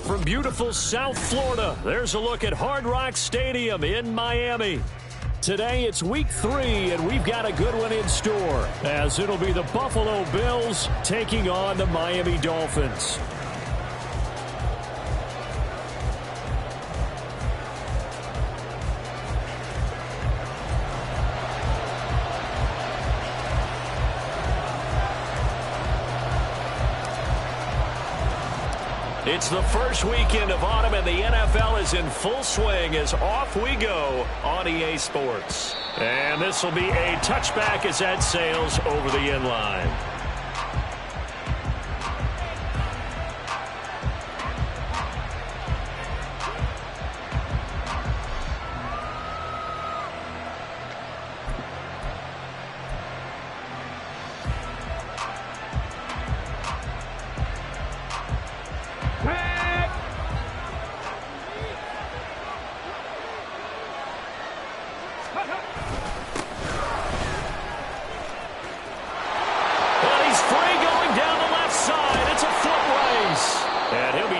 from beautiful South Florida, there's a look at Hard Rock Stadium in Miami. Today it's week 3, and we've got a good one in store, as it'll be the Buffalo Bills taking on the Miami Dolphins. It's the first weekend of autumn, and the NFL is in full swing as off we go on EA Sports. And this will be a touchback as that sails over the end line.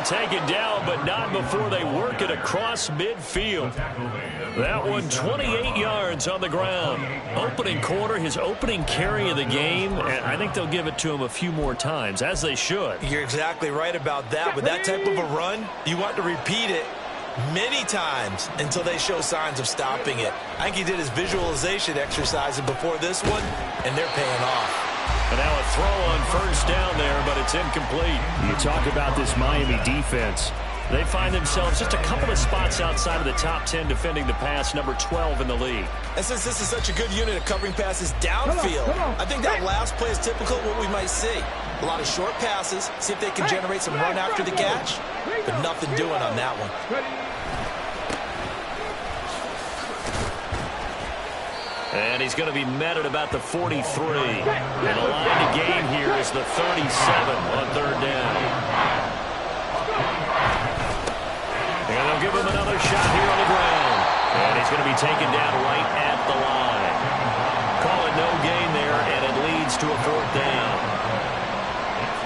Taken down, but not before they work it across midfield. That one 28 yards on the ground. Opening quarter, his opening carry of the game, and I think they'll give it to him a few more times, as they should. You're exactly right about that. With that type of a run, you want to repeat it many times until they show signs of stopping it. I think he did his visualization exercise before this one, and they're paying off. And now a throw on first down there, but it's incomplete. You talk about this Miami defense. They find themselves just a couple of spots outside of the top 10 defending the pass, number 12 in the league. And since this is such a good unit of covering passes downfield, I think that last play is typical of what we might see. A lot of short passes, see if they can generate some run after the catch, but nothing doing on that one. And he's going to be met at about the 43. And the line to gain here is the 37 on third down. And they'll give him another shot here on the ground. And he's going to be taken down right at the line. Call it no gain there, and it leads to a fourth down.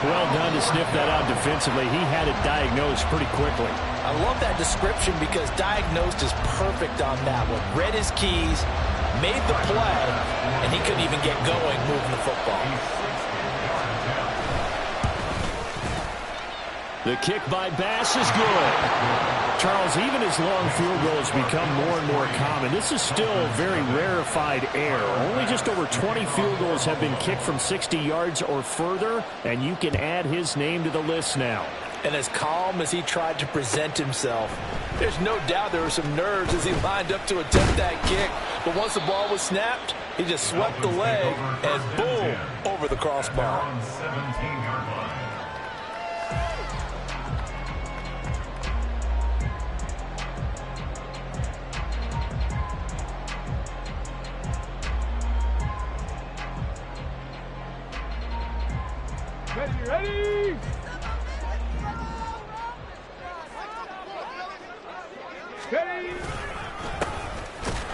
Well done to sniff that out defensively. He had it diagnosed pretty quickly. I love that description because diagnosed is perfect on that one. Read his keys, made the play, and he couldn't even get going moving the football. The kick by Bass is good. Charles, even as long field goals become more and more common, this is still a very rarefied air. Only just over 20 field goals have been kicked from 60 yards or further, and you can add his name to the list now. And as calm as he tried to present himself, there's no doubt there were some nerves as he lined up to attempt that kick. But once the ball was snapped, he just swept the leg and boom, over the crossbar. Ready?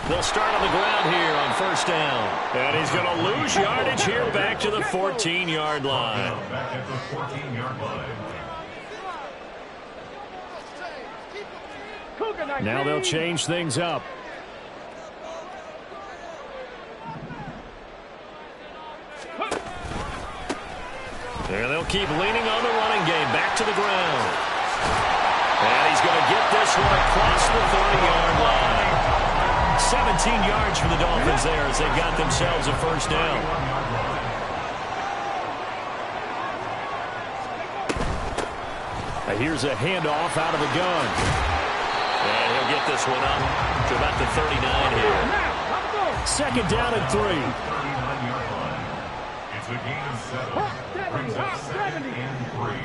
They'll start on the ground here on first down. And he's going to lose yardage here back to the 14-yard line. Now they'll change things up. And they'll keep leaning on the running game. Back to the ground. And he's going to get this one across the 30-yard line. 17 yards for the Dolphins there as they've got themselves a first down. Now here's a handoff out of the gun. And he'll get this one up to about the 39 here. Second down and 3. It's a gain of 7. Brings up 2nd and 3.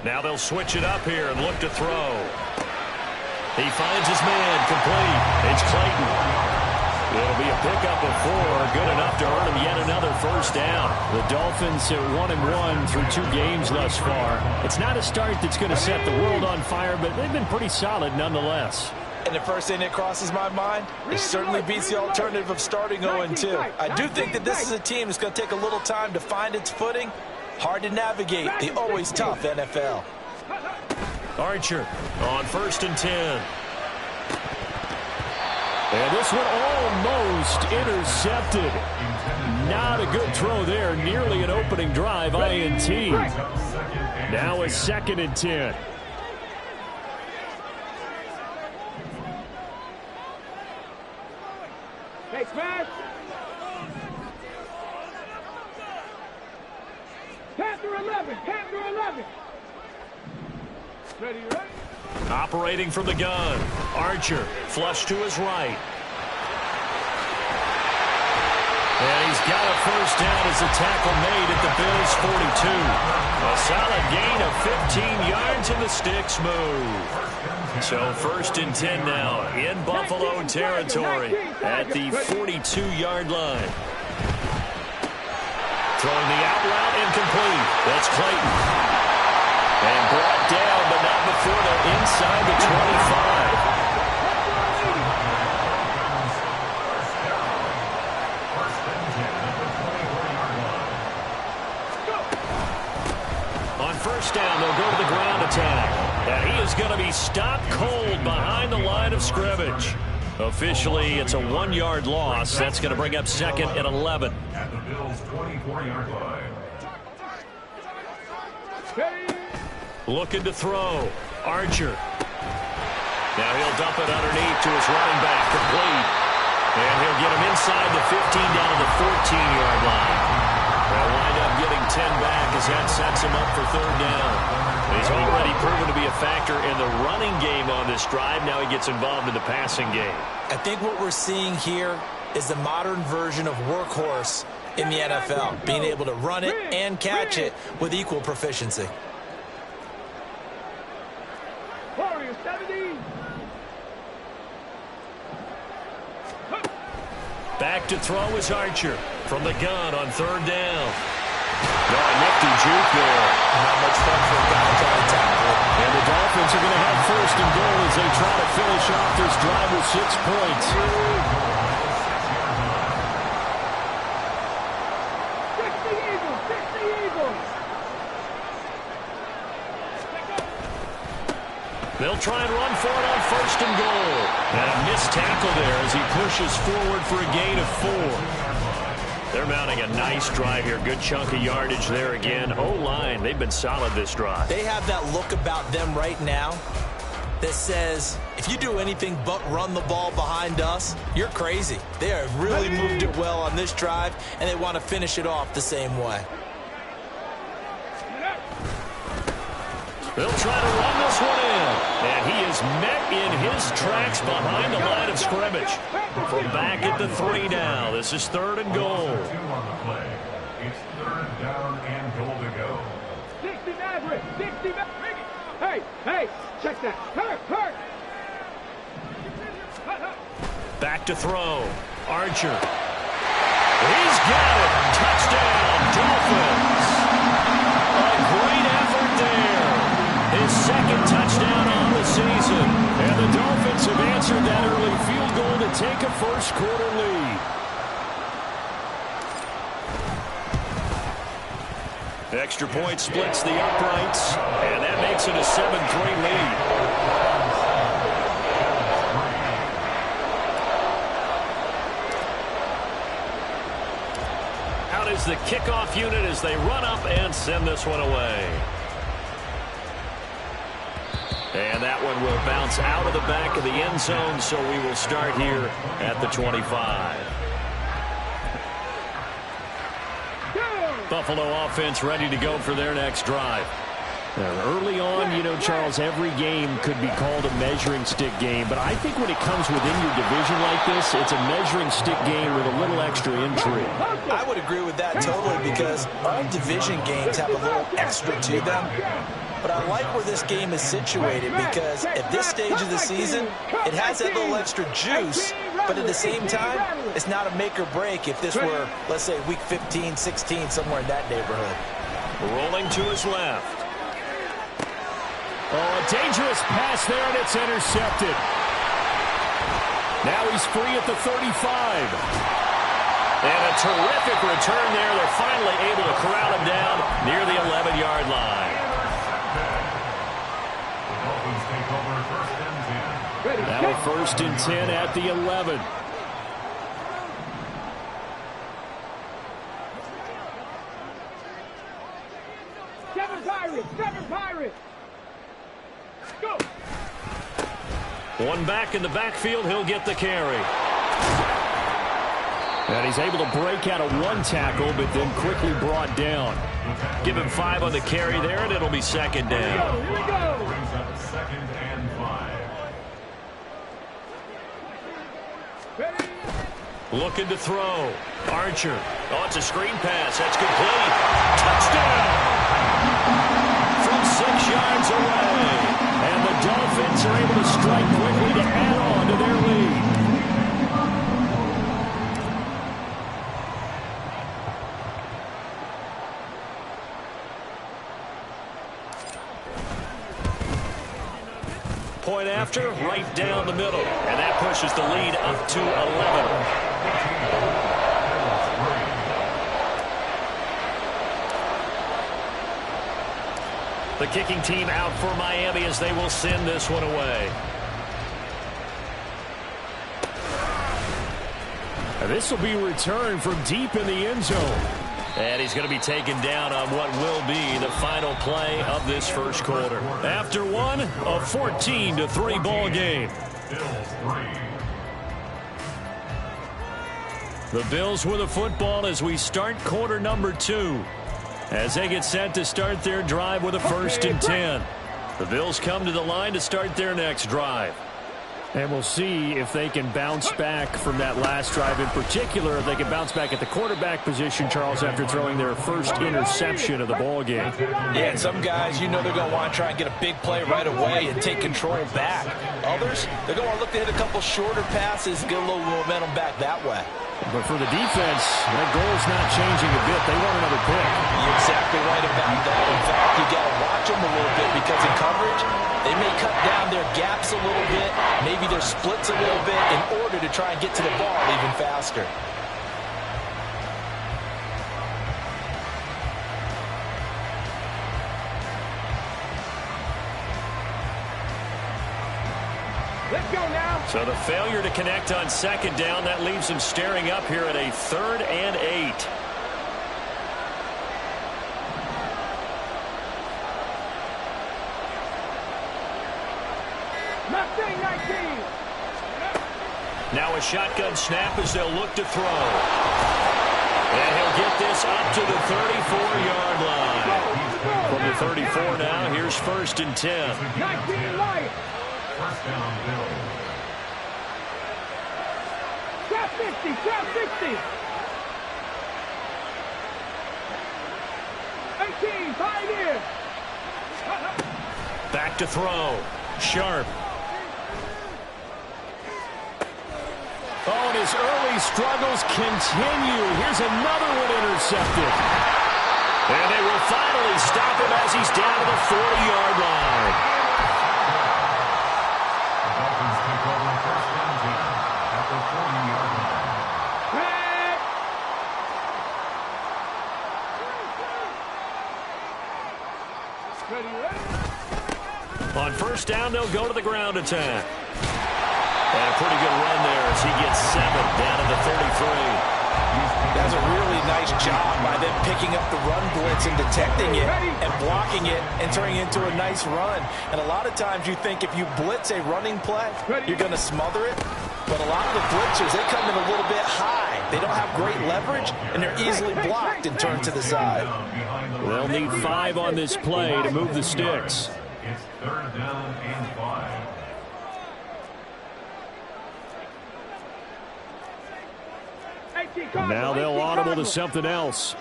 Now they'll switch it up here and look to throw. He finds his man complete. It's Clayton. It'll be a pickup of 4, good enough to earn him yet another first down. The Dolphins are 1-1 through 2 games thus far. It's not a start that's going to set the world on fire, but they've been pretty solid nonetheless. And the first thing that crosses my mind, it certainly beats the alternative of starting 0-2. I do think that this is a team that's going to take a little time to find its footing, Hard to navigate the always tough NFL. Archer on 1st and 10. And this one almost intercepted. Not a good throw there. Nearly an opening drive, INT. Now a 2nd and 10. Hey, smash! Panther 11! Panther 11! Ready, ready? Operating from the gun. Archer, flush to his right. And he's got a 1st down as the tackle made at the Bills' 42. A solid gain of 15 yards and the sticks move. So 1st and 10 now in Buffalo territory at the 42-yard line. Throwing the out route incomplete. That's Clayton. And brought down, but not before they're inside the 25. On 1st down, they'll go to the ground attack. And he is going to be stopped cold behind the line of scrimmage. Officially, it's a 1-yard loss. That's going to bring up 2nd and 11. At the Bills' 24-yard line. Looking to throw. Archer. Now he'll dump it underneath to his running back, complete. And he'll get him inside the 15 down to the 14-yard line. They'll wind up getting 10 back as that sets him up for 3rd down. He's already proven to be a factor in the running game on this drive. Now he gets involved in the passing game. I think what we're seeing here is the modern version of workhorse in the NFL, being able to run it and catch it with equal proficiency. Warrior 70! Back to throw is Archer from the gun on 3rd down. No, a nifty juke there. Not much fun for a guy trying to tackle it. And the Dolphins are going to have 1st and goal as they try to finish off this drive with 6 points. 60 Eagles! 60 Eagles! They'll try and run for it on 1st and goal. And a missed tackle there as he pushes forward for a gain of 4. They're mounting a nice drive here. Good chunk of yardage there again. O-line, they've been solid this drive. They have that look about them right now that says, if you do anything but run the ball behind us, you're crazy. They have really moved it well on this drive, and they want to finish it off the same way. They'll try to run this one in. And he is met in his tracks behind the line of scrimmage. From back at the 3 now. This is 3rd and goal. 2 on the play. It's 3rd down and goal to go. 60 Maverick! 60 Maverick! Hey! Hey! Check that! Hurt! Back to throw. Archer. He's got it. Touchdown, Dolphins. A great effort there. His 2nd touchdown on the season. And the Dolphins have answered that early field goal to take a 1st quarter lead. Extra point splits the uprights, and that makes it a 7-3 lead. Out is the kickoff unit as they run up and send this one away. And that one will bounce out of the back of the end zone, so we will start here at the 25. Buffalo offense ready to go for their next drive. Early on, you know, Charles, every game could be called a measuring stick game, but I think when it comes within your division like this, it's a measuring stick game with a little extra intrigue. I would agree with that totally, because all division games have a little extra to them. But I like where this game is situated, because at this stage of the season, it has that little extra juice, but at the same time, it's not a make or break if this were, let's say, week 15, 16, somewhere in that neighborhood. Rolling to his left. Oh, a dangerous pass there, and it's intercepted. Now he's free at the 35. And a terrific return there. They're finally able to corral him down near the 11-yard line. Now a 1st and 10 at the 11. Seven Pirates. Go. One back in the backfield. He'll get the carry. And he's able to break out of one tackle, but then quickly brought down. Give him 5 on the carry there, and it'll be 2nd down. Here we go. Brings up 2nd and 5. Ready? Looking to throw. Archer. Oh, it's a screen pass. That's complete. Touchdown! From 6 yards away. And the Dolphins are able to strike quickly to add on to their lead. Point after, right down the middle. And that pushes the lead up to 11. The kicking team out for Miami as they will send this one away. And this will be returned from deep in the end zone. And he's going to be taken down on what will be the final play of this first quarter. After one, a 14-3 ball game. The Bills with the football as we start quarter number 2. As they get set to start their drive with a 1st and 10. The Bills come to the line to start their next drive. And we'll see if they can bounce back from that last drive. In particular, if they can bounce back at the quarterback position, Charles, after throwing their first interception of the ball game. Yeah, and some guys, you know they're going to want to try and get a big play right away and take control back. Others, they're going to want to look to hit a couple shorter passes, get a little momentum back that way. But for the defense, that goal's not changing a bit. They want another pick. You're exactly right about that. In fact, you got to watch them a little bit because in coverage, they may cut down their gaps a little bit, maybe their splits a little bit in order to try and get to the ball even faster. Let's go now. So the failure to connect on 2nd down, that leaves him staring up here at a 3rd and 8. Now a shotgun snap as they'll look to throw. And he'll get this up to the 34-yard line. From the 34 now, here's 1st and 10. 19 light. First down, Bills. Trap 50, trap 60. 18, Pioneer. Back to throw. Sharp. Oh, and his early struggles continue. Here's another one intercepted. And they will finally stop him as he's down to the 40-yard line. The Dolphins take over 1st and 10 at the 40-yard line. On 1st down, they'll go to the ground attack. And a pretty good run there as he gets 7 down to the 33. That's a really nice job by them picking up the run blitz and detecting it and blocking it and turning it into a nice run. And a lot of times you think if you blitz a running play, you're going to smother it. But a lot of the blitzers, they come in a little bit high. They don't have great leverage, and they're easily blocked and turned to the side. They'll need 5 on this play to move the sticks. It's 3rd down and 5. Now they'll audible to something else.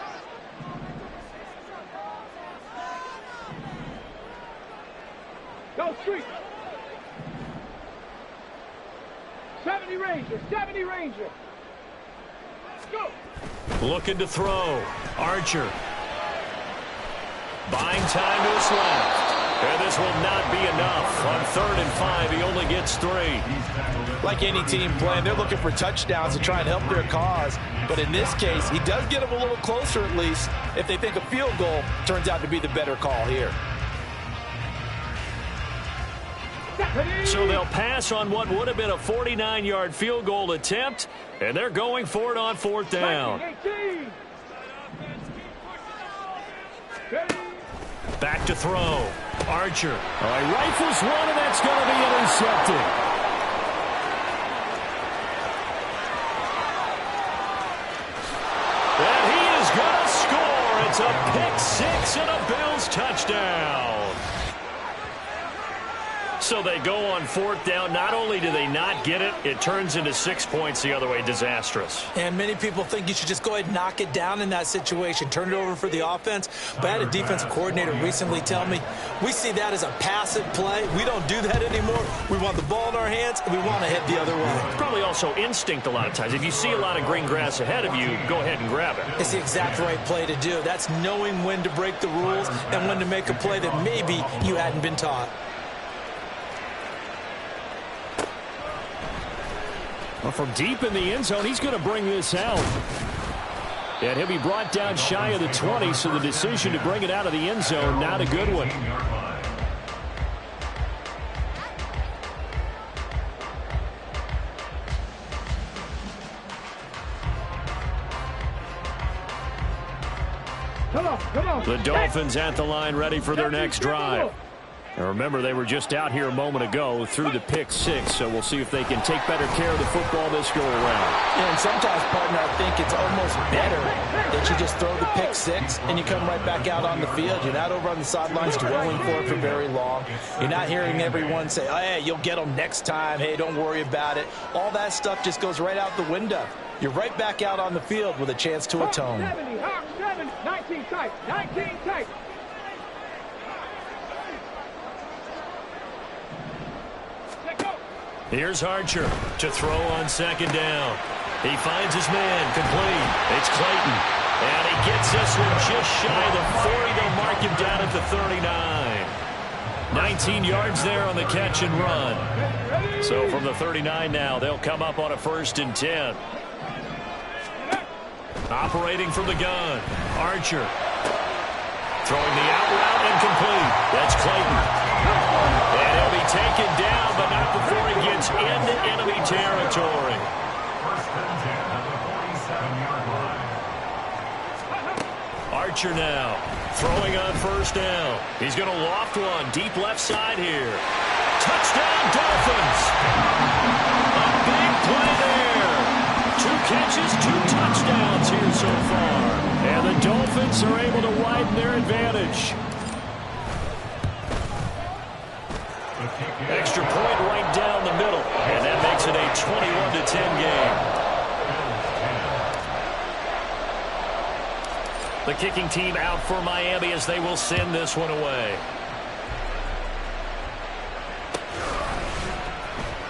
Go street. 70 Ranger, 70 Ranger. Go. Looking to throw. Archer. Buying time to his left. And this will not be enough. On 3rd and 5, he only gets 3. Like any team playing, they're looking for touchdowns to try and help their cause. But in this case, he does get them a little closer at least if they think a field goal turns out to be the better call here. So they'll pass on what would have been a 49-yard field goal attempt, and they're going for it on 4th down. Back to throw. Archer. All right, rifles one, and that's going to be intercepted. And he is going to score. It's a pick 6 and a Bills touchdown. So they go on 4th down. Not only do they not get it, it turns into 6 points the other way. Disastrous. And many people think you should just go ahead and knock it down in that situation. Turn it over for the offense. But I had a defensive coordinator recently tell me, we see that as a passive play. We don't do that anymore. We want the ball in our hands, and we want to head the other way. Probably also instinct a lot of times. If you see a lot of green grass ahead of you, go ahead and grab it. It's the exact right play to do. That's knowing when to break the rules and when to make a play that maybe you hadn't been taught. Well, from deep in the end zone, he's going to bring this out. And he'll be brought down shy of the 20, so the decision to bring it out of the end zone, not a good one. Come on. The Dolphins at the line, ready for their next drive. And remember, they were just out here a moment ago through the pick 6, so we'll see if they can take better care of the football this go around. And sometimes, partner, I think it's almost better that you just throw the pick 6 and you come right back out on the field. You're not over on the sidelines dwelling for it for very long. You're not hearing everyone say, oh, hey, you'll get them next time. Hey, don't worry about it. All that stuff just goes right out the window. You're right back out on the field with a chance to atone. 70, 19 tight, 19 tight. Here's Archer to throw on 2nd down. He finds his man, complete. It's Clayton. And he gets this one just shy of the 40. They'll mark him down at the 39. 19 yards there on the catch and run. So from the 39 now, they'll come up on a 1st and 10. Operating from the gun, Archer. Throwing the out route and complete. That's Clayton. And he'll be taken down, but not before he gets into enemy territory. 1st and 10 at the 47-yard line. Archer now throwing on 1st down. He's going to loft one deep left side here. Touchdown, Dolphins. A big play there. 2 catches, 2 touchdowns here so far. And the Dolphins are able to widen their advantage. Extra point right down the middle, and that makes it a 21-10 game. The kicking team out for Miami as they will send this one away.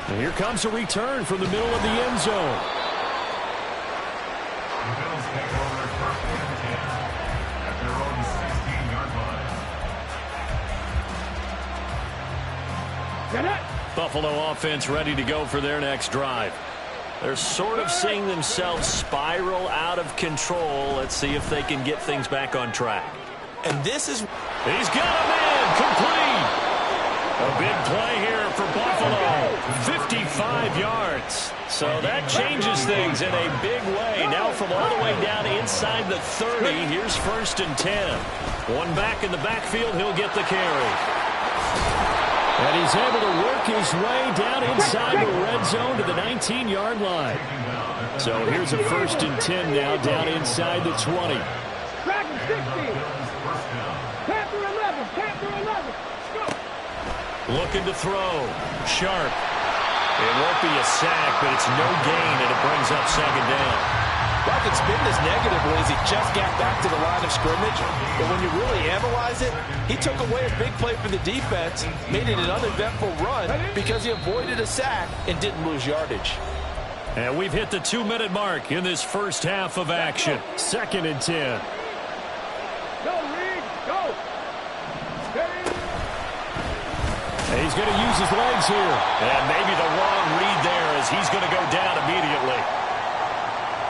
And here comes a return from the middle of the end zone. The Bills take over 1st and 10 at their own 16-yard line. Buffalo offense ready to go for their next drive. They're sort of seeing themselves spiral out of control. Let's see if they can get things back on track. And this is... He's got a man complete. A big play here for Buffalo. 55 yards. So that changes things in a big way. Now from all the way down inside the 30, here's 1st and 10. One back in the backfield, he'll get the carry. And he's able to work his way down inside the red zone to the 19-yard line. So here's a 1st and 10 now down inside the 20. Dragon 60. Panther 11. Panther 11. Go. Looking to throw. Sharp. It won't be a sack, but it's no gain, and it brings up 2nd down. Well, I could spin this negatively as he just got back to the line of scrimmage. But when you really analyze it, he took away a big play for the defense, made it an uneventful run because he avoided a sack and didn't lose yardage. And we've hit the 2-minute mark in this first half of action. 2nd and 10. Go, Reed. Go. He's going to use his legs here. And maybe the wrong read there as he's going to go down immediately.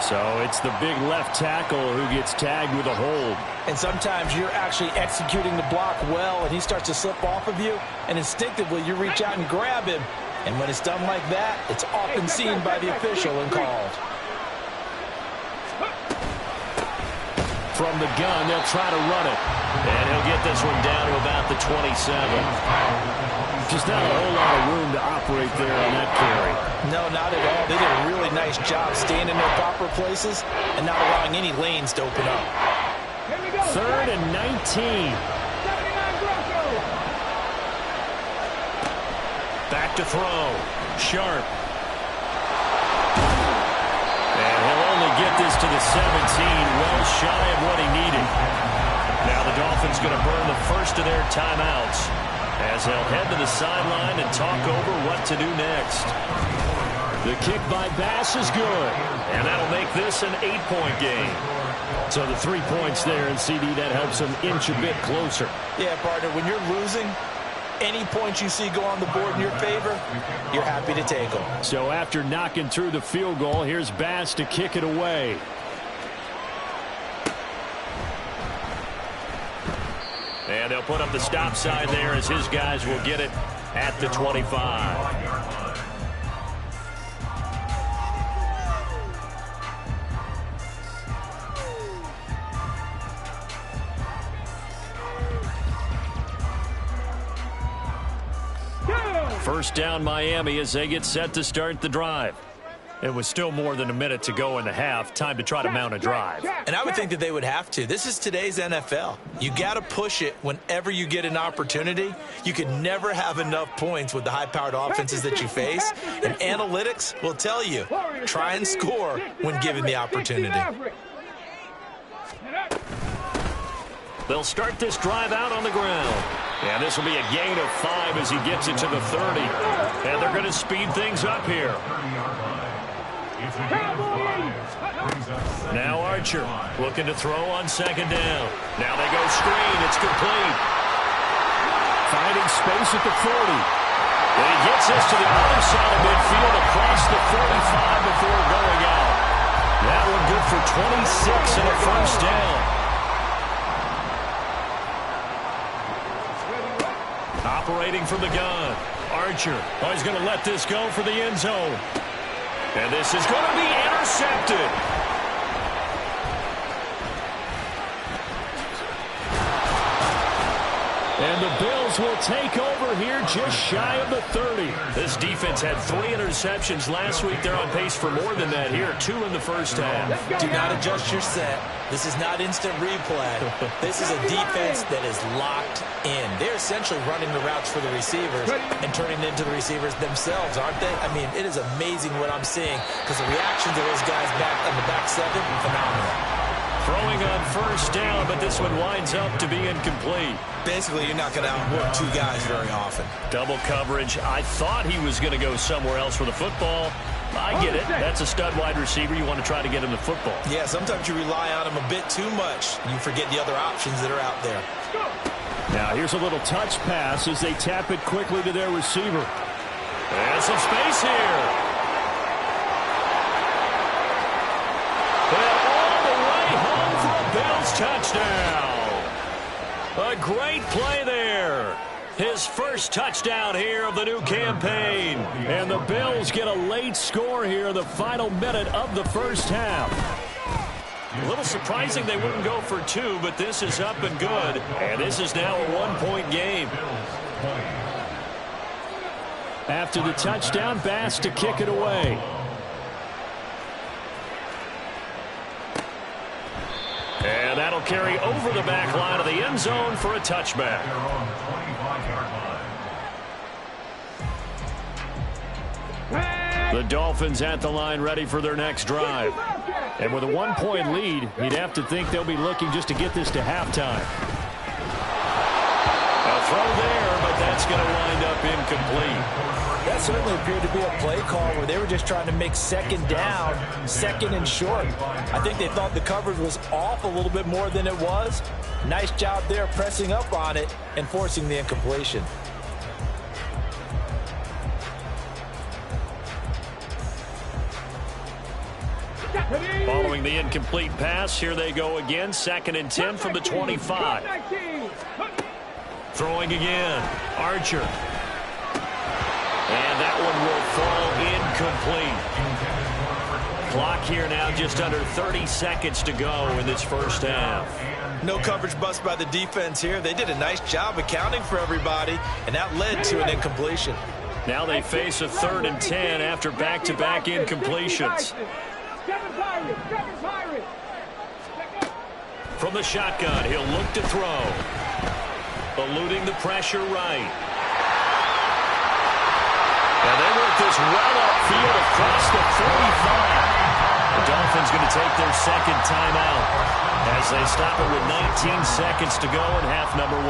So it's the big left tackle who gets tagged with a hold. And sometimes you're actually executing the block well, and he starts to slip off of you, and instinctively you reach out and grab him. And when it's done like that, it's often seen by the official and called. From the gun, they'll try to run it. And he'll get this one down to about the 27. Just not a whole lot of room to operate there on that carry. No, not at all. They did a really nice job staying in their proper places and not allowing any lanes to open up. 3rd and 19. Back to throw. Sharp. And he'll only get this to the 17, well shy of what he needed. Now the Dolphins going to burn the first of their timeouts as they'll head to the sideline and talk over what to do next. The kick by Bass is good, and that'll make this an 8-point game. So the 3 points there, and CD, that helps them inch a bit closer. Yeah, partner, when you're losing, any points you see go on the board in your favor, you're happy to take them. So after knocking through the field goal, here's Bass to kick it away. And they'll put up the stop sign there as his guys will get it at the 25. First down Miami as they get set to start the drive. It was still more than a minute to go in the half. Time to try to mount a drive. And I would think that they would have to. This is today's NFL. You got to push it whenever you get an opportunity. You can never have enough points with the high-powered offenses that you face. And analytics will tell you, try and score when given the opportunity. They'll start this drive out on the ground. And this will be a gain of 5 as he gets it to the 30. And they're going to speed things up here. Now Archer looking to throw on second down. Now they go screen. It's complete. Finding space at the 40. And he gets this to the other side of midfield across the 45 before going out. That one good for 26 and a first down. Operating from the gun. Archer. Oh, he's going to let this go for the end zone. And this is going to be intercepted. And the Bills will take over here just shy of the 30. This defense had 3 interceptions last week. They're on pace for more than that here. 2 in the first half. Do not adjust your set. This is not instant replay. This is a defense that is locked in. They're essentially running the routes for the receivers and turning it into the receivers themselves, aren't they? I mean, it is amazing what I'm seeing because the reactions of those guys back on the back 7, phenomenal. Throwing on first down, but this one winds up to be incomplete. Basically, you're not going to outwork 2 guys very often. Double coverage. I thought he was going to go somewhere else with the football. I get it. That's a stud wide receiver. You want to try to get him the football. Yeah, sometimes you rely on him a bit too much. You forget the other options that are out there. Now here's a little touch pass as they tap it quickly to their receiver. And some space here. And all the way home for a Bills touchdown. A great play there. His first touchdown here of the new campaign. And the Bills get a late score here in the final minute of the first half. A little surprising they wouldn't go for 2, but this is up and good. And this is now a 1-point game. After the touchdown, Bass to kick it away. And that'll carry over the back line of the end zone for a touchback. The Dolphins at the line ready for their next drive. And with a 1-point lead, you'd have to think they'll be looking just to get this to halftime. A throw there, but that's going to wind up incomplete. That certainly appeared to be a play call where they were just trying to make second down, second and short. I think they thought the coverage was off a little bit more than it was. Nice job there pressing up on it and forcing the incompletion. Following the incomplete pass, here they go again. 2nd and 10 from the 25. Throwing again. Archer. And that one will fall incomplete. Clock here now just under 30 seconds to go in this first half. No coverage bust by the defense here. They did a nice job accounting for everybody, and that led to an incompletion. Now they face a 3rd and 10 after back-to-back incompletions. From the shotgun, he'll look to throw. Eluding the pressure right. And they work this well upfield across the 45. The Dolphins going to take their 2nd timeout as they stop it with 19 seconds to go in half number 1.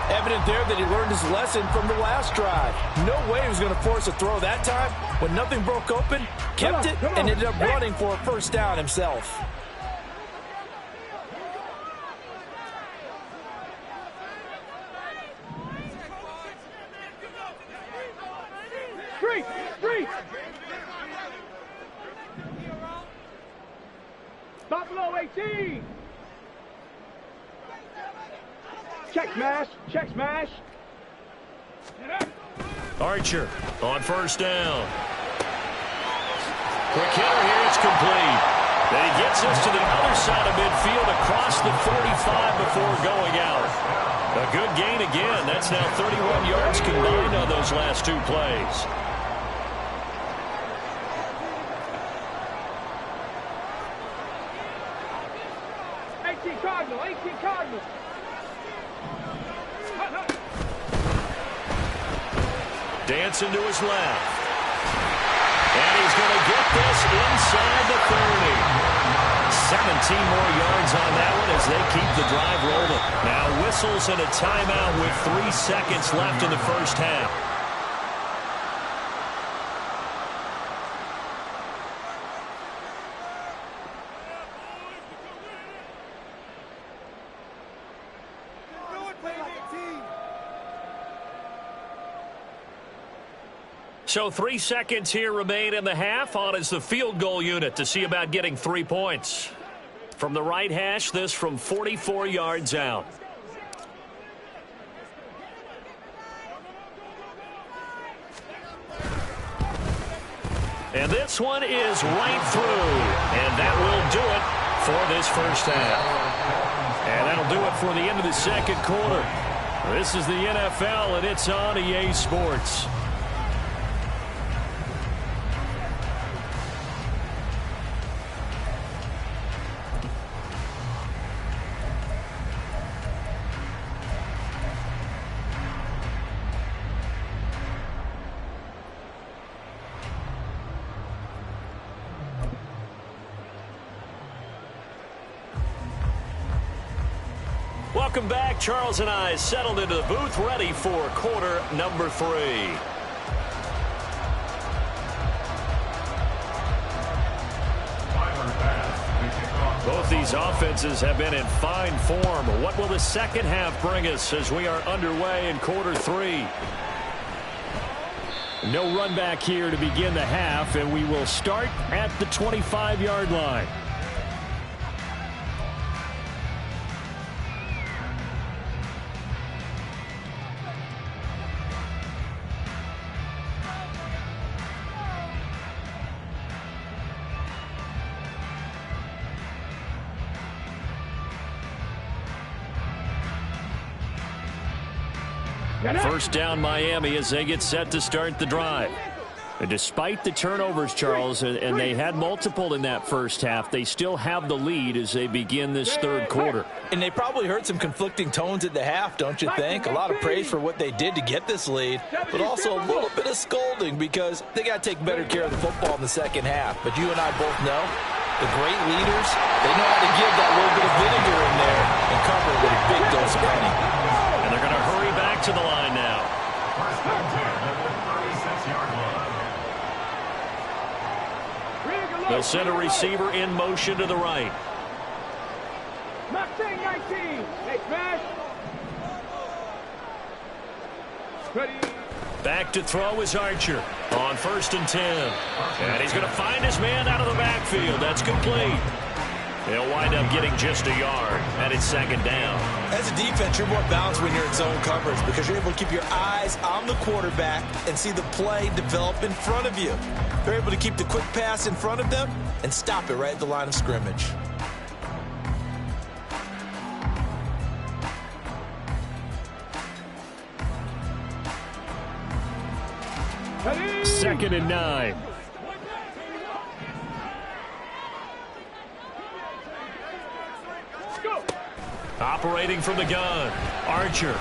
Evident there that he learned his lesson from the last drive. No way he was going to force a throw that time. When nothing broke open, kept it, and ended up running for a 1st down himself. Street! Buffalo 18! Check smash. Archer on 1st down. Quick hitter here, it's complete. Then he gets us to the other side of midfield across the 45 before going out. A good gain again. That's now 31 yards combined on those last 2 plays. Cardinal. Dancing to his left. And he's going to get this inside the 30. 17 more yards on that one as they keep the drive rolling. Now whistles and a timeout with 3 seconds left in the first half. So 3 seconds here remain in the half. On is the field goal unit to see about getting 3 points. From the right hash, this from 44 yards out. And this one is right through. And that will do it for this first half. And that'll do it for the end of the 2nd quarter. This is the NFL, and it's on EA Sports. Welcome back. Charles and I settled into the booth, ready for quarter number 3. Both these offenses have been in fine form. What will the second half bring us as we are underway in quarter 3? No run back here to begin the half, and we will start at the 25-yard line. First down Miami as they get set to start the drive. And despite the turnovers, Charles, and they had multiple in that first half, they still have the lead as they begin this 3rd quarter. And they probably heard some conflicting tones at the half, don't you think? A lot of praise for what they did to get this lead, but also a little bit of scolding because they got to take better care of the football in the 2nd half. But you and I both know the great leaders, they know how to give that little bit of vinegar in there and cover it with a big dose of honey. And they're going to hurry back to the line now. They'll send a receiver in motion to the right. Mustang 19. Hey, smash. Ready. Back to throw is Archer on 1st and 10. And he's going to find his man out of the backfield. That's complete. He'll wind up getting just a yard, and it's 2nd down. As a defense, you're more balanced when you're in zone coverage because you're able to keep your eyes on the quarterback and see the play develop in front of you. You're able to keep the quick pass in front of them and stop it right at the line of scrimmage. Second and 9. Operating from the gun, Archer.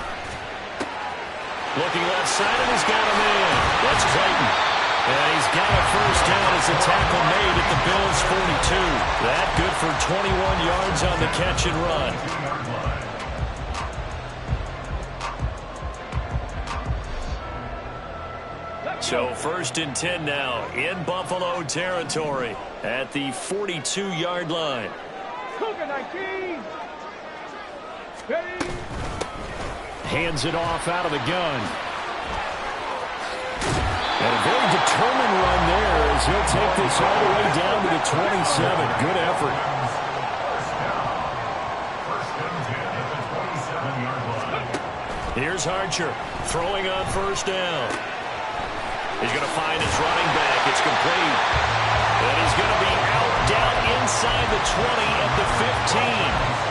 Looking left side, and he's got a man. That's Clayton. And he's got a 1st down as the tackle made at the Bills' 42. That good for 21 yards on the catch and run. So 1st and 10 now in Buffalo territory at the 42-yard line. Cougar 19. Hands it off out of the gun. And a very determined run there as he'll take this all the way down to the 27. Good effort. Here's Archer throwing on 1st down. He's going to find his running back. It's complete. And he's going to be out down inside the 20 at the 15.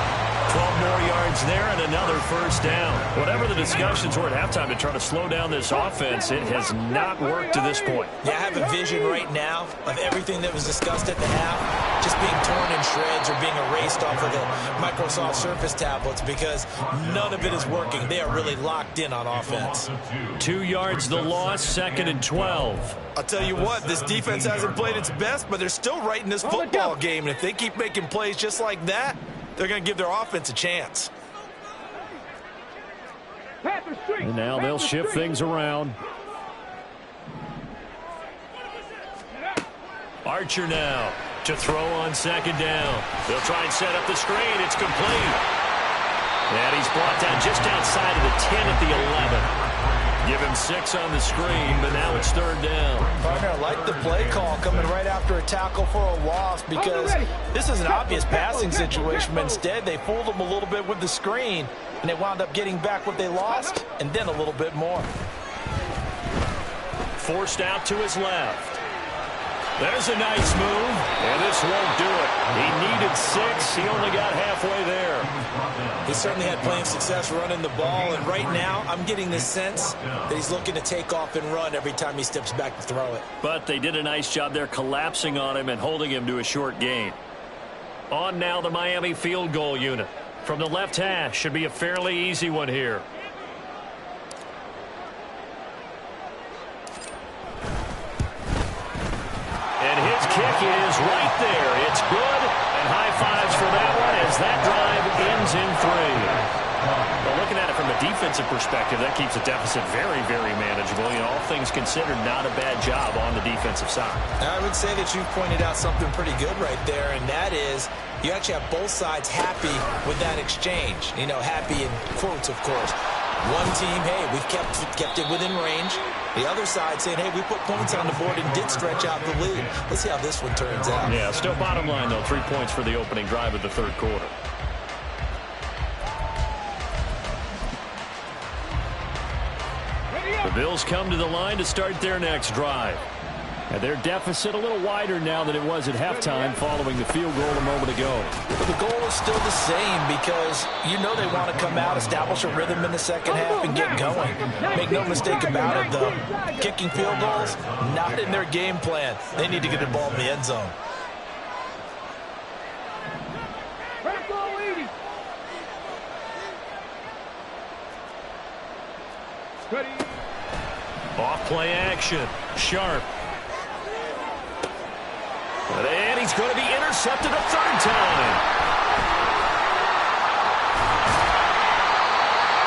12 more yards there and another 1st down. Whatever the discussions were at halftime to try to slow down this offense, it has not worked to this point. Yeah, I have a vision right now of everything that was discussed at the half just being torn in shreds or being erased off of the Microsoft Surface tablets because none of it is working. They are really locked in on offense. 2 yards the loss, 2nd and 12. I'll tell you what, this defense hasn't played its best, but they're still right in this football game. And if they keep making plays just like that, they're going to give their offense a chance. And now they'll shift things around. Archer now to throw on 2nd down. They'll try and set up the screen. It's complete. And he's brought down just outside of the 10 at the 11. Give him 6 on the screen, but now it's 3rd down. Partner, I like the play call coming right after a tackle for a loss because this is an obvious passing situation, but instead they fooled him a little bit with the screen, and they wound up getting back what they lost and then a little bit more. Forced out to his left. There's a nice move, and this won't do it. He needed 6. He only got halfway there. He certainly had plenty of success running the ball, and right now I'm getting the sense that he's looking to take off and run every time he steps back to throw it. But they did a nice job there collapsing on him and holding him to a short gain. On now the Miami field goal unit. From the left hash, should be a fairly easy one here. And his kick is right there. It's good, and high fives for that one as that drive ends in 3. Well, looking at it from a defensive perspective, that keeps the deficit very, very manageable. You know, all things considered, not a bad job on the defensive side. I would say that you've pointed out something pretty good right there, and that is you actually have both sides happy with that exchange. You know, happy in quotes, of course. One team, hey, we've kept it within range. The other side saying, hey, we put points on the board and did stretch out the lead. Let's see how this one turns out. Yeah, still bottom line, though, 3 points for the opening drive of the 3rd quarter. The Bills come to the line to start their next drive. And their deficit a little wider now than it was at halftime following the field goal a moment ago. But the goal is still the same because you know they want to come out, establish a rhythm in the second half, and get going. Make no mistake about it, though. Kicking field goals, not in their game plan. They need to get the ball in the end zone. Off play action. Sharp. And he's going to be intercepted a 3rd time.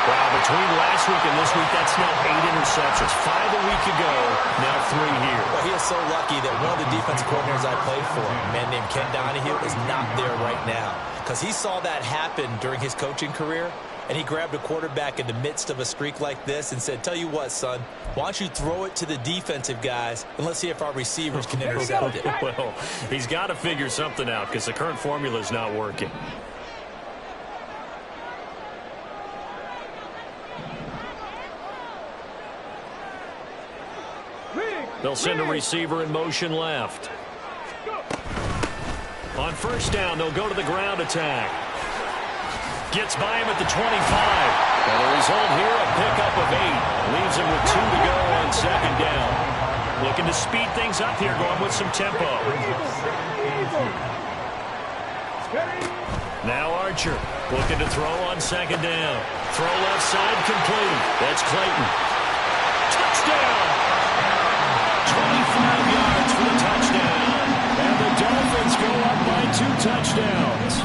Wow, between last week and this week, that's now 8 interceptions. 5 a week ago, now 3 here. Well, he is so lucky that one of the defensive coordinators I played for, a man named Ken Donahue, is not there right now. Because he saw that happen during his coaching career, and he grabbed a quarterback in the midst of a streak like this and said, tell you what, son, why don't you throw it to the defensive guys, and let's see if our receivers can intercept it. Well, he's got to figure something out because the current formula is not working. They'll send a receiver in motion left. On first down, they'll go to the ground attack. Gets by him at the 25. And the result here, a pickup of 8. Leaves him with 2 to go on second down. Looking to speed things up here, going with some tempo. Now Archer looking to throw on second down. Throw left side complete. That's Clayton. Touchdown! 25 yards for the touchdown. And the Dolphins go up by 2 touchdowns.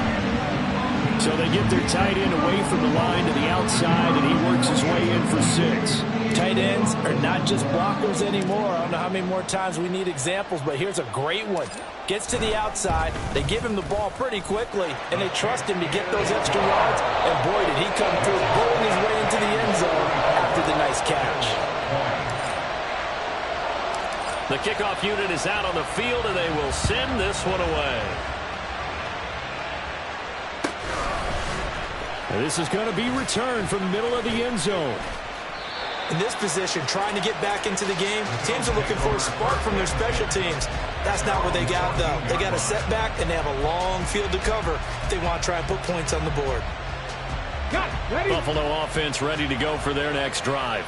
So they get their tight end away from the line to the outside, and he works his way in for 6. Tight ends are not just blockers anymore. I don't know how many more times we need examples, but here's a great one. Gets to the outside, they give him the ball pretty quickly, and they trust him to get those extra yards, and boy, did he come through, bowling his way into the end zone after the nice catch. The kickoff unit is out on the field, and they will send this one away. This is going to be returned from the middle of the end zone. In this position, trying to get back into the game, teams are looking for a spark from their special teams. That's not what they got, though. They got a setback, and they have a long field to cover if they want to try and put points on the board. Buffalo offense ready to go for their next drive.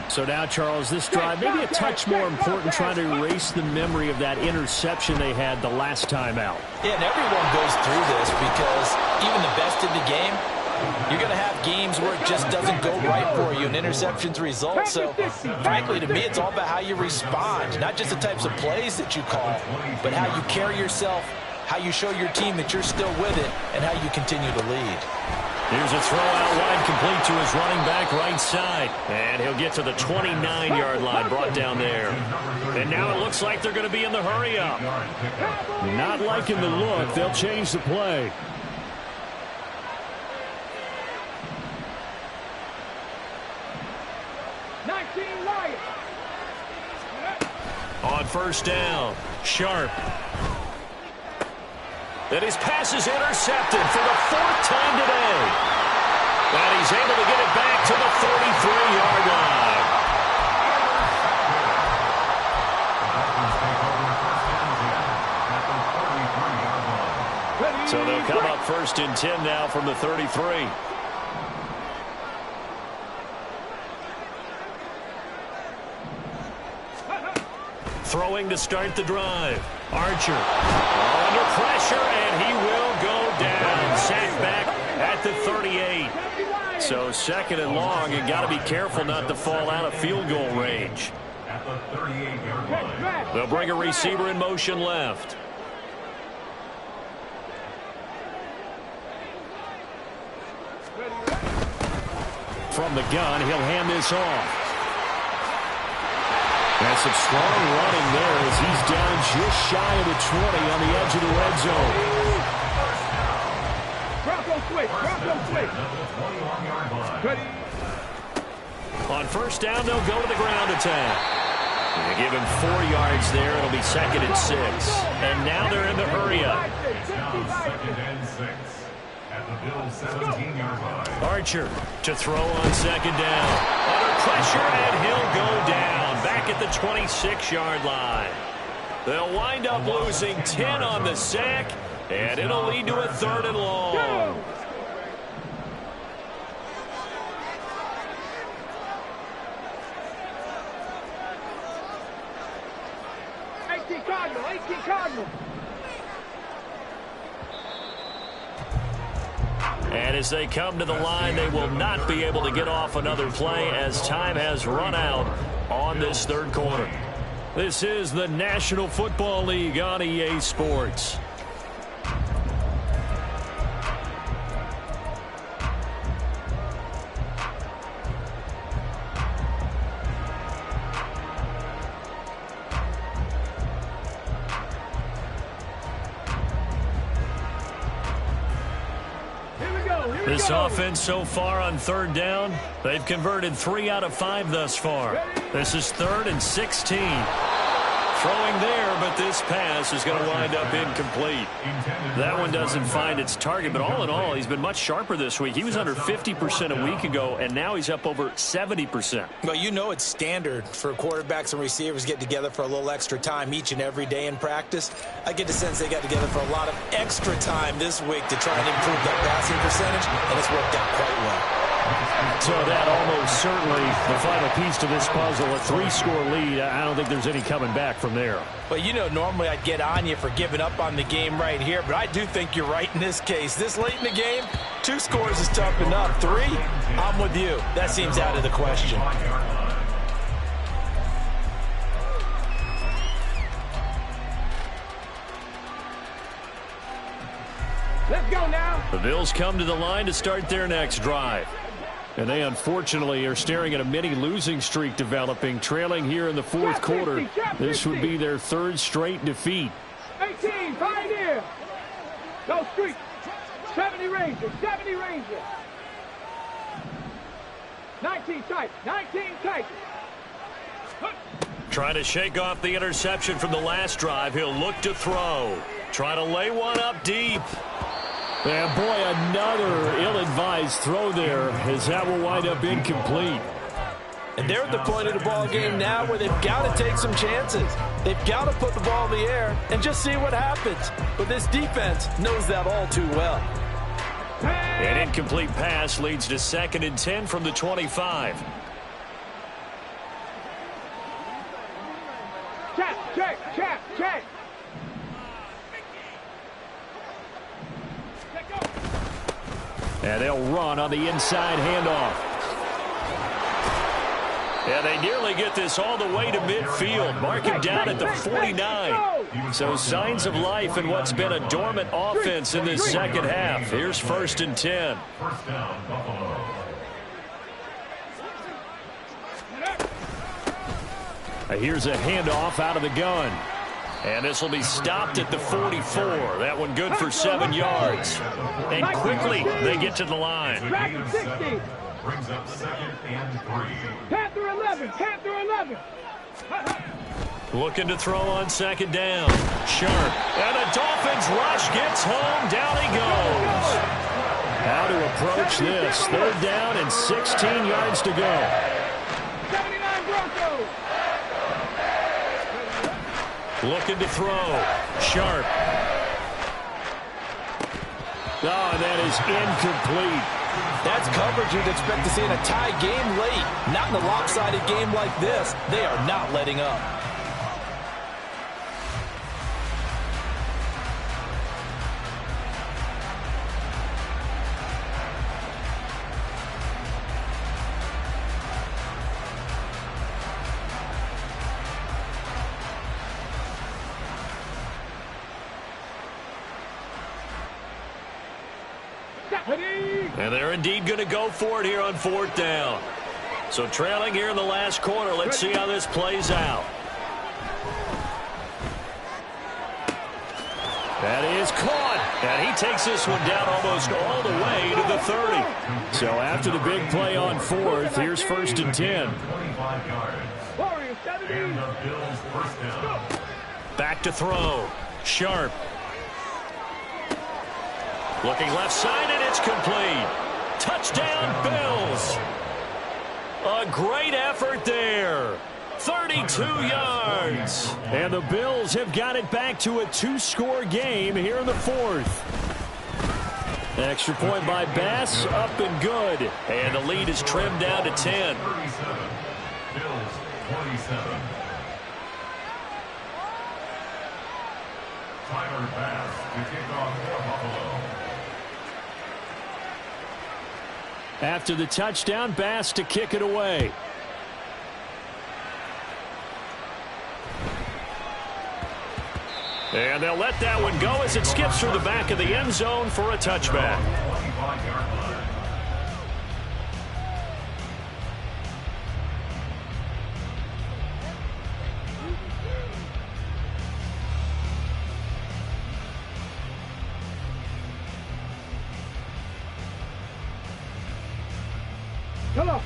So now, Charles, this drive maybe a touch more important, trying to erase the memory of that interception they had the last time out. Yeah, and everyone goes through this because even the best in the game, you're going to have games where it just doesn't go right for you, and interceptions result. So, frankly, to me, it's all about how you respond, not just the types of plays that you call, but how you carry yourself, how you show your team that you're still with it, and how you continue to lead. Here's a throw out wide, complete to his running back right side. And he'll get to the 29-yard line, brought down there. And now it looks like they're going to be in the hurry-up. Not liking the look. They'll change the play. On first down, Sharp. And his pass is intercepted for the 4th time today. And he's able to get it back to the 33-yard line. So they'll come up 1st and 10 now from the 33. Throwing to start the drive. Archer under pressure, and he will go down. Sacked back at the 38. So 2nd and long, you got to be careful not to fall out of field goal range. At the 38-yard line. They'll bring a receiver in motion left. From the gun, he'll hand this off. And some strong running there as he's down just shy of the 20 on the edge of the red zone. On first down, they'll go to the ground attack. They give him 4 yards there. It'll be 2nd and 6. And now they're in the hurry-up. It's now 2nd and 6. At the Bills' 17-yard line. Archer to throw on 2nd down. Under pressure, and he'll go down. Back at the 26-yard line. They'll wind up losing 10 on the sack, and it'll lead to a 3rd and long. And as they come to the line, they will not be able to get off another play as time has run out on this 3rd quarter. This is the National Football League on EA Sports. This offense so far on third down, they've converted 3 out of 5 thus far. This is 3rd and 16. Throwing there, but this pass is going to wind up incomplete. That one doesn't find its target, but all in all, he's been much sharper this week. He was under 50% a week ago, and now he's up over 70%. Well, you know it's standard for quarterbacks and receivers to get together for a little extra time each and every day in practice. I get the sense they got together for a lot of extra time this week to try and improve that passing percentage, and it's worked out quite well. So that almost certainly the final piece to this puzzle, a 3-score lead. I don't think there's any coming back from there. Well, you know, normally I'd get on you for giving up on the game right here, but I do think you're right in this case. This late in the game, 2 scores is tough enough. 3, I'm with you. That seems out of the question. Let's go now. The Bills come to the line to start their next drive. And they unfortunately are staring at a mini losing streak developing, trailing here in the 4th quarter. This would be their 3rd straight defeat. 18, Pioneer. Go street. 70 Rangers, 70 Rangers. 19 tight, 19 tight. Trying to shake off the interception from the last drive. He'll look to throw. Try to lay one up deep. And boy, another ill-advised throw there, as that will wind up incomplete. And they're at the point of the ball game now where they've got to take some chances. They've got to put the ball in the air and just see what happens. But this defense knows that all too well. An incomplete pass leads to 2nd and 10 from the 25. Check. And they'll run on the inside handoff. And they nearly get this all the way to midfield. Mark him down at the 49. So signs of life in what's been a dormant offense in this second half. Here's 1st and 10. First down, Buffalo. Here's a handoff out of the gun. And this will be stopped at the 44. That one good for 7 yards. And quickly they get to the line. Brings up 2nd and 3. Panther 11. Looking to throw on 2nd down. Sharp. And the Dolphins rush gets home. Down he goes. How to approach this. 3rd down and 16 yards to go. 79 Broncos. Looking to throw. Sharp. Oh, that is incomplete. That's coverage you'd expect to see in a tie game late. Not in a lopsided game like this. They are not letting up. And they're indeed going to go for it here on 4th down. So trailing here in the last quarter. Let's see how this plays out. That is caught. And he takes this one down almost all the way to the 30. So after the big play on 4th, here's 1st and 10. 25 yards. And the Bills' first down. Back to throw. Sharp. Looking left side, and it's complete. Touchdown, Bills. A great effort there. 32 yards. And the Bills have got it back to a 2-score game here in the 4th. Extra point by Bass, up and good. And the lead is trimmed down to 10. 37. Bills 27. Tyler Bass to kick off for Buffalo. After the touchdown, Bass to kick it away. And they'll let that one go as it skips through the back of the end zone for a touchback. 25-yard line.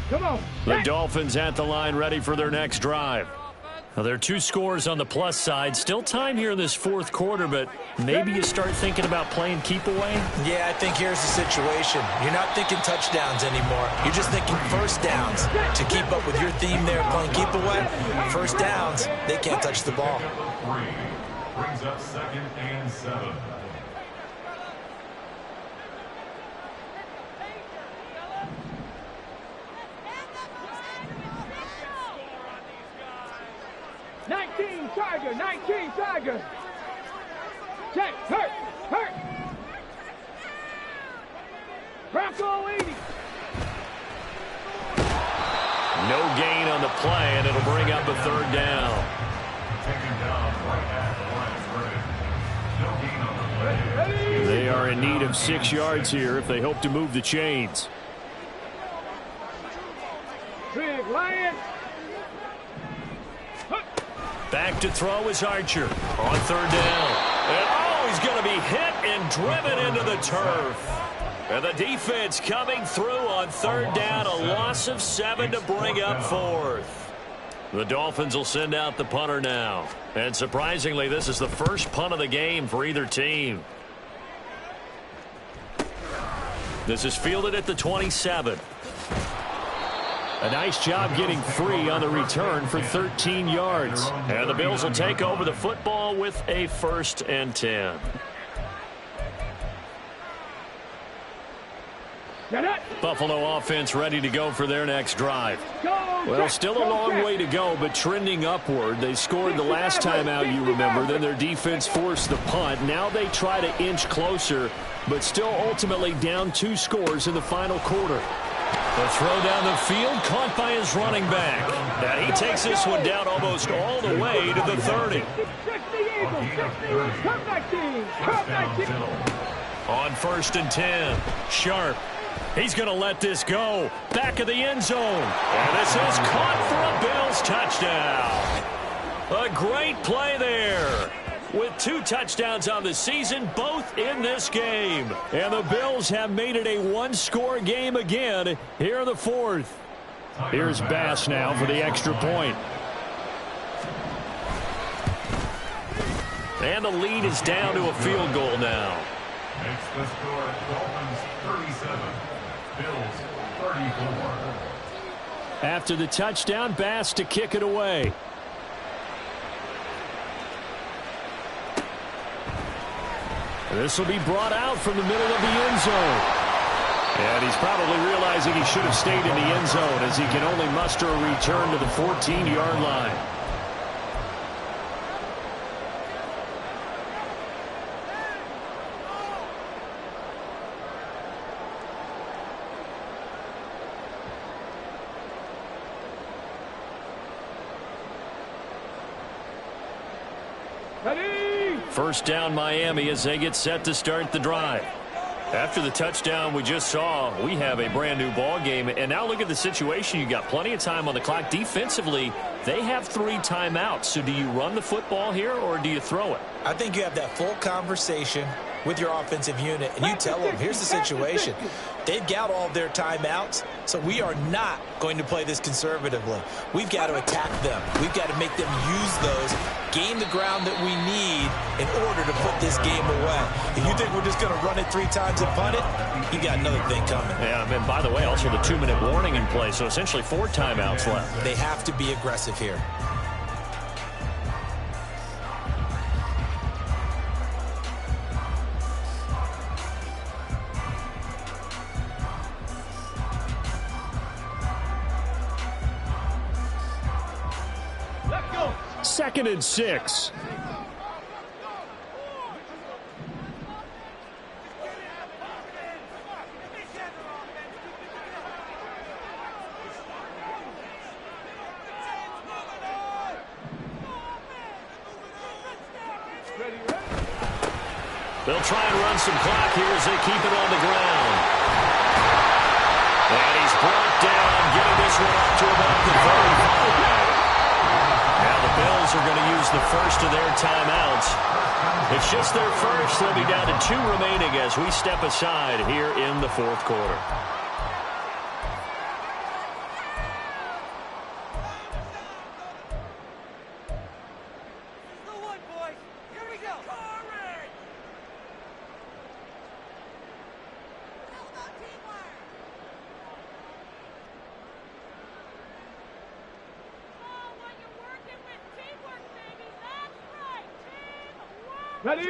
Come on. The Dolphins at the line ready for their next drive. Now, there are 2 scores on the plus side. Still time here in this fourth quarter, but maybe you start thinking about playing keep away? Yeah, I think here's the situation. You're not thinking touchdowns anymore. You're just thinking first downs. To keep up with your theme there, playing keep away, first downs, they can't touch the ball. 3 brings up 2nd and 7. Tiger, 19 Tiger. Check, hurt. Bronco 80. No gain on the play, and it'll bring up a 3rd down. Taken down right at the line of scrimmage. No gain on the play. They are in need of 6 yards here if they hope to move the chains. Big Lion. Back to throw is Archer on 3rd down. And, he's going to be hit and driven into the turf. And the defense coming through on 3rd down, a loss of 7 to bring up 4th. The Dolphins will send out the punter now. And surprisingly, this is the first punt of the game for either team. This is fielded at the 27. A nice job getting free on the return for 13 yards. And the Bills will take over the football with a 1st and 10. Buffalo offense ready to go for their next drive. Well, still a long way to go, but trending upward. They scored the last time out, you remember. Then their defense forced the punt. Now they try to inch closer, but still ultimately down 2 scores in the final quarter. The throw down the field, caught by his running back. And he takes this one down almost all the way to the 30. On 1st and 10, Sharp. He's going to let this go. Back of the end zone. And this is caught for a Bills touchdown. A great play there. With 2 touchdowns on the season, both in this game. And the Bills have made it a 1-score game again here in the 4th. Here's Bass now for the extra point. And the lead is down to a field goal now. Makes the score Dolphins 37, Bills 34. After the touchdown, Bass to kick it away. This will be brought out from the middle of the end zone. And he's probably realizing he should have stayed in the end zone as he can only muster a return to the 14-yard line. First down Miami as they get set to start the drive. After the touchdown we just saw, we have a brand new ball game. And now look at the situation. You got plenty of time on the clock. Defensively, they have 3 timeouts. So do you run the football here or do you throw it? I think you have that full conversation with your offensive unit, and you tell them, here's the situation. They've got all of their timeouts, so we are not going to play this conservatively. We've got to attack them. We've got to make them use those, gain the ground that we need in order to put this game away. If you think we're just going to run it 3 times and punt it, you got another thing coming. Yeah, and by the way, also the 2-minute warning in play, so essentially 4 timeouts left. They have to be aggressive here. Second and 6. They'll try and run some clock here as they keep it on the ground. And he's brought down, getting this one up to about the 35. Now the Bills are going to use the first of their timeouts. It's just their first. They'll be down to 2 remaining as we step aside here in the 4th quarter. Ready?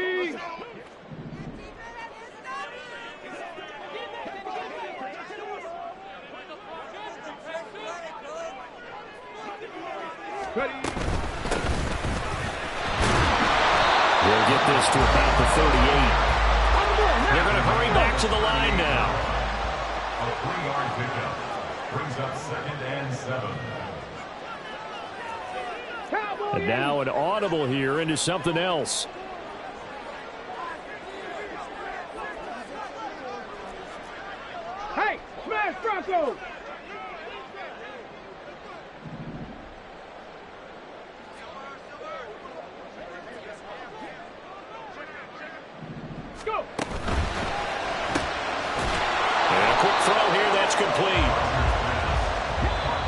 Ready? We'll get this to about the 38. They're going to hurry back to the line now. A 3-yard pickup brings up 2nd and 7. And now an audible here into something else. Hey, smash Bronco! Go! And a quick throw here, that's complete.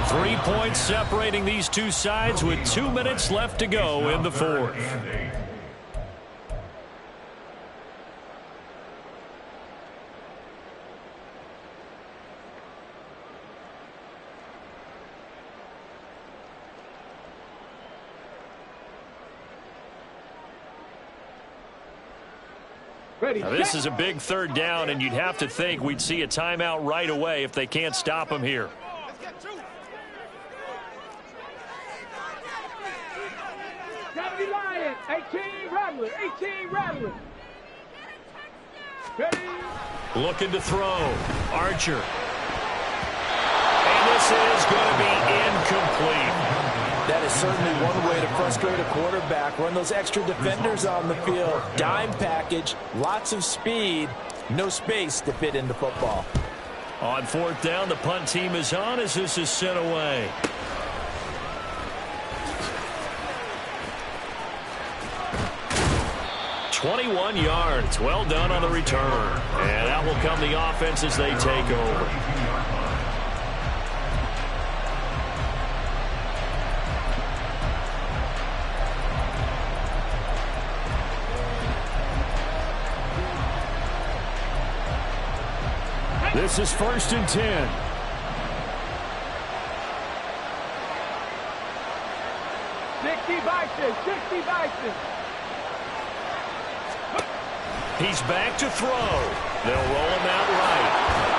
3 points separating these two sides with 2 minutes left to go in the fourth. Ready, Now, this is a big 3rd down, and you'd have to think we'd see a timeout right away if they can't stop him here. Gravity Lion, 18 rattling, 18 rattling. Ready? Looking to throw. Archer. And this is going to be incomplete. That is certainly one way to frustrate a quarterback. Run those extra defenders on the field. Dime package, lots of speed, no space to fit into football. On 4th down, the punt team is on as this is sent away. "21 yards. Well done on the return. And that will come the offense as they take over. This is 1st and 10. Bison, 60 Bison. He's back to throw. They'll roll him out right.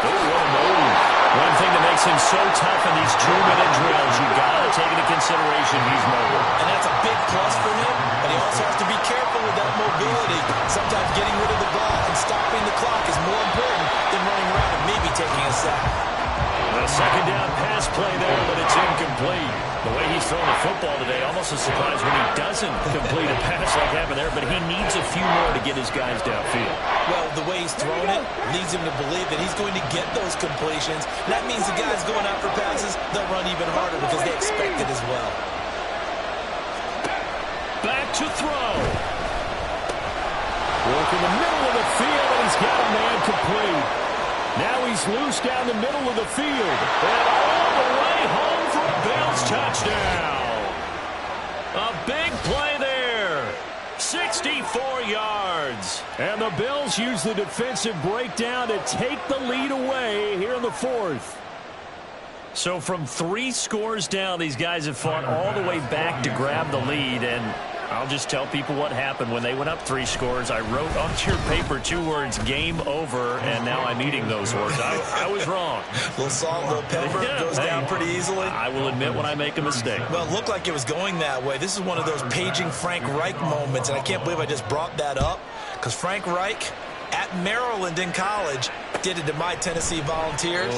Oh, what a move. One thing that makes him so tough in these 2-minute drills, you've got to take into consideration he's mobile. And that's a big plus for him, but he also has to be careful with that mobility. Sometimes getting rid of the ball and stopping the clock is more important than running around and maybe taking a sack. A 2nd down pass play there, but it's incomplete. The way he's throwing the football today, almost a surprise when he doesn't complete a pass like happened there, but he needs a few more to get his guys downfield. Well, the way he's thrown it leads him to believe that he's going to get those completions. That means the guys going out for passes, they'll run even harder because they expect it as well. Back to throw. Work in the middle of the field, and he's got a man complete. Now he's loose down the middle of the field. And all the way home for a Bills touchdown. A big play there. 64 yards. And the Bills use the defensive breakdown to take the lead away here in the fourth. So from 3 scores down, these guys have fought all the way back to grab the lead. And I'll just tell people what happened when they went up 3 scores. I wrote onto your paper 2 words, game over, and now I'm eating those words. I was wrong. A little salt, a little pepper, goes down pretty easily. I will admit when I make a mistake. Well, it looked like it was going that way. This is one of those paging Frank Reich moments, and I can't believe I just brought that up, because Frank Reich at Maryland in college did it to my Tennessee Volunteers,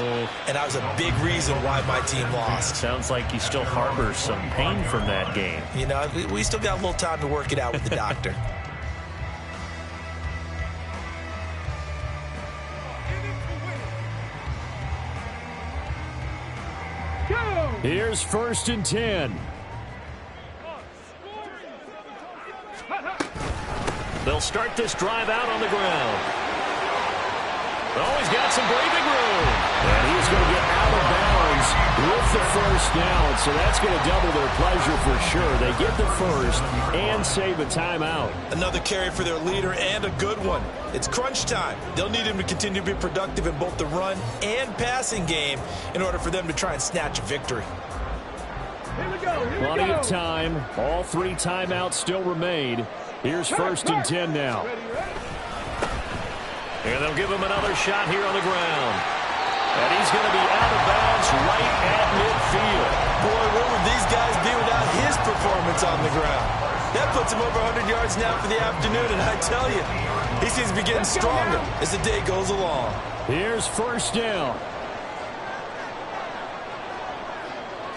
and that was a big reason why my team lost. Sounds like you still harbor some pain from that game. You know, we still got a little time to work it out with the doctor. Here's 1st and 10. They'll start this drive out on the ground. Oh, he's got some breathing room. And he's going to get out of bounds with the 1st down. So that's going to double their pleasure for sure. They get the 1st and save a timeout. Another carry for their leader and a good one. It's crunch time. They'll need him to continue to be productive in both the run and passing game in order for them to try and snatch a victory. Here we go. Plenty of time. All 3 timeouts still remain. Here's 1st and 10 now. And they'll give him another shot here on the ground. And he's going to be out of bounds right at midfield. Boy, where would these guys be without his performance on the ground? That puts him over 100 yards now for the afternoon, and I tell you, he seems to be getting stronger as the day goes along. Here's 1st down.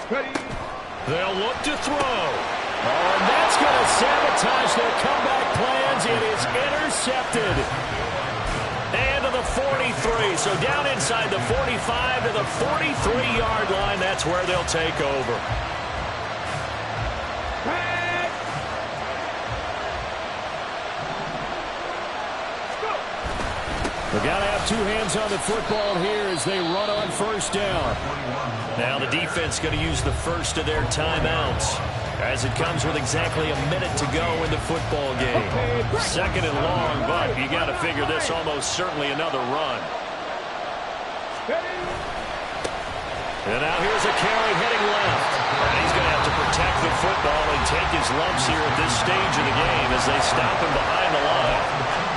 They'll look to throw. Oh, and that's going to sabotage their comeback plans. It is intercepted. And to the 43. So down inside the 45 to the 43-yard line. That's where they'll take over. We've got to have two hands on the football here as they run on 1st down. Now the defense going to use the first of their timeouts as it comes with exactly a minute to go in the football game. 2nd and long, but you got to figure this almost certainly another run. And now here's a carry heading left. And he's going to have to protect the football and take his lumps here at this stage of the game as they stop him behind the line.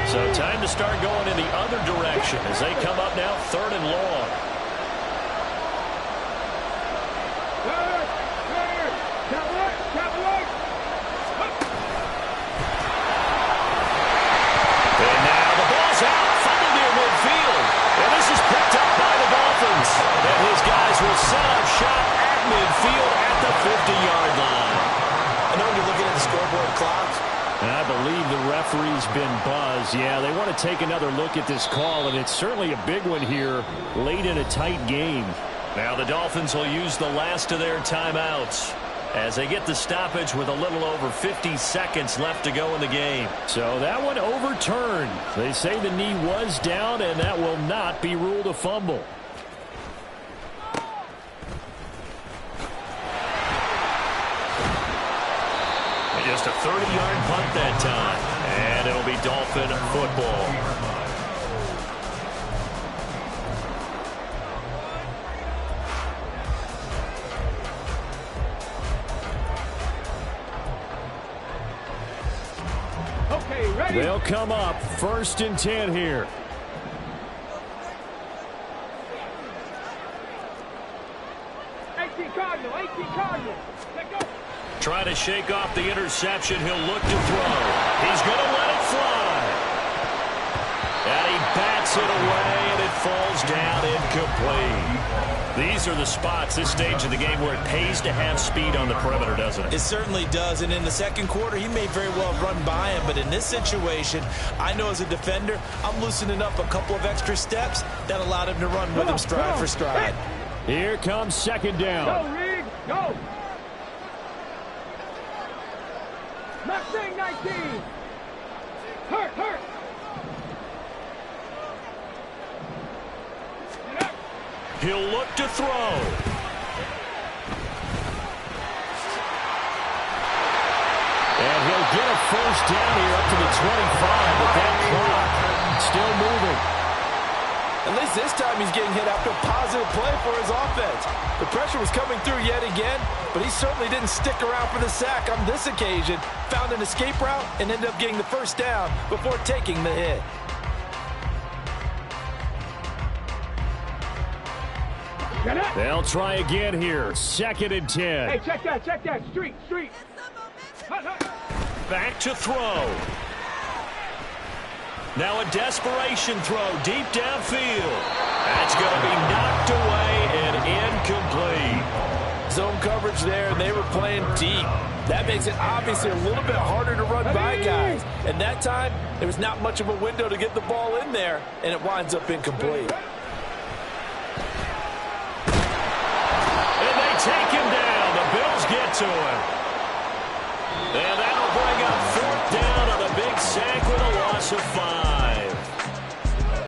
So time to start going in the other direction as they come up now 3rd and long. And now the ball's out, fumbled near midfield. And this is picked up by the Dolphins. And his guys will set up shop at midfield at the 50-yard line. I know when you're looking at the scoreboard clocks, I believe the referee's been buzzed. Yeah, they want to take another look at this call, and it's certainly a big one here late in a tight game. Now the Dolphins will use the last of their timeouts as they get the stoppage with a little over 50 seconds left to go in the game. So that one overturned. They say the knee was down, and that will not be ruled a fumble. Just a 30-yard punt that time. And it'll be Dolphin football. Okay, ready? They'll come up 1st and 10 here. Cardinal. Let go. Try to shake off the interception. He'll look to throw. He's going to let it fly. And he bats it away, and it falls down incomplete. These are the spots, this stage of the game, where it pays to have speed on the perimeter, doesn't it? It certainly does, and in the 2nd quarter, he may very well run by him, but in this situation, I know as a defender, I'm loosening up a couple of extra steps that allowed him to run with him stride for stride. Here comes 2nd down. Go, Reed, go. Mustang 19. Hurt. He'll look to throw. And he'll get a 1st down here up to the 25, but that clock still moving. At least this time he's getting hit after a positive play for his offense. The pressure was coming through yet again, but he certainly didn't stick around for the sack on this occasion. Found an escape route and ended up getting the 1st down before taking the hit. They'll try again here. 2nd and 10. Hey, check that. Street. Back to throw. Now a desperation throw deep downfield. That's going to be knocked away and incomplete. Zone coverage there, and they were playing deep. That makes it obviously a little bit harder to run by guys. And that time, there was not much of a window to get the ball in there, and it winds up incomplete. And they take him down. The Bills get to him. And that'll bring up 4th down on a big sack with a loss of 5.